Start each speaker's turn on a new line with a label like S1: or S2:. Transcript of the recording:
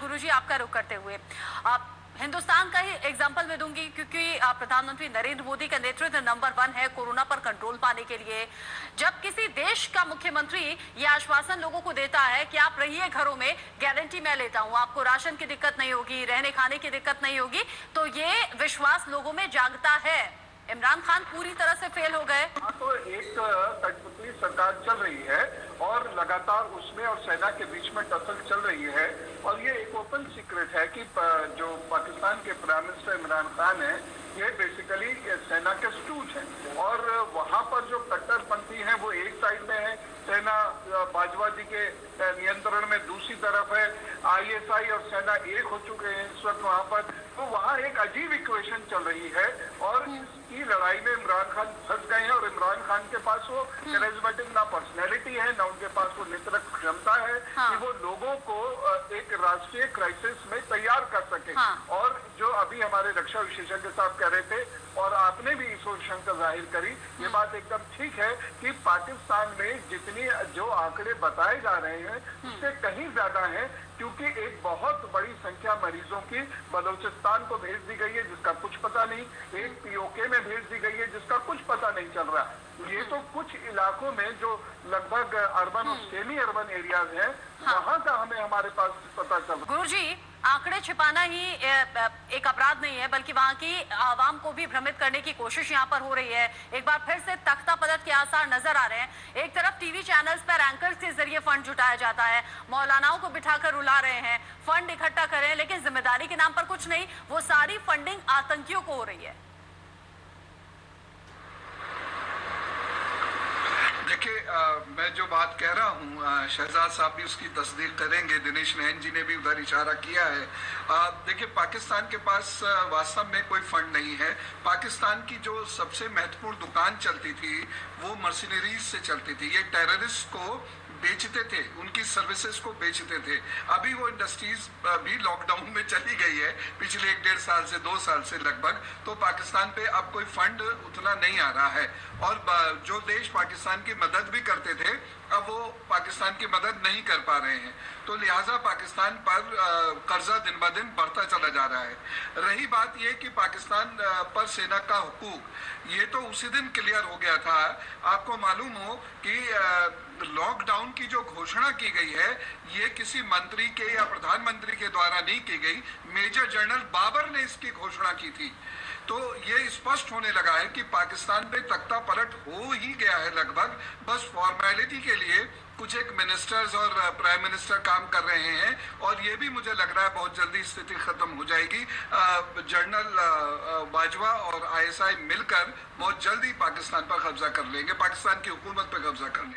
S1: गुरुजी आपका रुख करते हुए आप हिंदुस्तान का ही एग्जाम्पल मैं दूंगी, क्योंकि प्रधानमंत्री नरेंद्र मोदी का नेतृत्व नंबर 1 है कोरोना पर कंट्रोल पाने के लिए। जब किसी देश का मुख्यमंत्री ये आश्वासन लोगों को देता है कि आप रहिए घरों में, गारंटी मैं लेता हूं, आपको राशन की दिक्कत नहीं होगी, रहने खाने की दिक्कत नहीं होगी, तो ये विश्वास लोगों में जागता है। इमरान खान पूरी तरह से फेल हो गए।
S2: तो एक कठपुतली सरकार चल रही है और लगातार उसमें और सेना के बीच में टसल चल रही है, और ये एक ओपन सीक्रेट है कि जो पाकिस्तान के प्राइम मिनिस्टर इमरान खान है, ये बेसिकली सेना के स्टूज हैं, और वहां पर जो कट्टरपंथी हैं वो एक साइड में है, सेना बाजवा जी के नियंत्रण में दूसरी तरफ है, आईएसआई और सेना एक हो चुके हैं इस वक्त वहां पर। तो वहां एक अजीब इक्वेशन चल रही है, और इसकी लड़ाई में इमरान खान फंस गए हैं, और इमरान खान के पास वो कैरिज्मेटिक ना पर्सनैलिटी है, ना उनके पास वो नेतृत्व क्षमता है कि वो लोगों को एक राष्ट्रीय क्राइसिस में तैयार कर सके। और जो अभी हमारे रक्षा विशेषज्ञ साहब कह रहे थे, और आपने भी इस शंका जाहिर करी, ये बात एकदम ठीक है कि पाकिस्तान में जितनी जो आंकड़े बताए जा रहे हैं उससे कहीं ज्यादा है, क्योंकि एक बहुत बड़ी संख्या मरीजों की बलूचिस्तान को भेज दी गई है जिसका कुछ पता नहीं, एक पीओके में भेज दी गई है जिसका कुछ पता नहीं चल रहा। ये तो कुछ इलाकों में जो लगभग अर्बन और सेमी अर्बन एरियाज हैं, वहां का हमें हमारे पास पता चल रहा।
S1: गुरुजी, आंकड़े छिपाना ही एक अपराध नहीं है, बल्कि वहां की आवाम को भी भ्रमित करने की कोशिश यहाँ पर हो रही है। एक बार फिर से तख्ता पलट के आसार नजर आ रहे हैं। एक तरफ टीवी चैनल्स पर एंकर्स के जरिए फंड जुटाया जाता है, मौलानाओं को बिठाकर रुला रहे हैं, फंड इकट्ठा कर रहे हैं, लेकिन जिम्मेदारी के नाम पर कुछ नहीं, वो सारी फंडिंग आतंकियों को हो रही है।
S3: देखिए, मैं जो बात कह रहा हूँ, शहजाद साहब भी उसकी तस्दीक करेंगे, दिनेश नैन जी ने भी उधर इशारा किया है। देखिए, पाकिस्तान के पास वास्तव में कोई फंड नहीं है। पाकिस्तान की जो सबसे महत्वपूर्ण दुकान चलती थी वो मर्सिनरीज से चलती थी। ये टेररिस्ट को बेचते थे, उनकी सर्विसेज को बेचते थे। अभी वो इंडस्ट्रीज भी लॉकडाउन में चली गई है पिछले 1-1.5 साल से 2 साल से लगभग, तो पाकिस्तान पे अब कोई फंड उतना नहीं आ रहा है। और जो देश पाकिस्तान की मदद भी करते थे, अब वो पाकिस्तान की मदद नहीं कर पा रहे हैं, तो लिहाजा पाकिस्तान पर कर्जा दिन ब दिन बढ़ता चला जा रहा है। रही बात ये कि पाकिस्तान पर सेना का हुकूक, ये तो उसी दिन क्लियर हो गया था। आपको मालूम हो कि लॉकडाउन की जो घोषणा की गई है, ये किसी मंत्री के या प्रधानमंत्री के द्वारा नहीं की गई, मेजर जनरल बाबर ने इसकी घोषणा की थी। तो ये स्पष्ट होने लगा है कि पाकिस्तान पे तख्ता पलट हो ही गया है लगभग। बस फॉर्मेलिटी के लिए कुछ एक मिनिस्टर्स और प्राइम मिनिस्टर काम कर रहे हैं, और ये भी मुझे लग रहा है बहुत जल्दी स्थिति खत्म हो जाएगी। जनरल बाजवा और आईएसआई मिलकर बहुत जल्दी पाकिस्तान पर कब्जा कर लेंगे, पाकिस्तान की हुकूमत पर कब्जा कर लेंगे।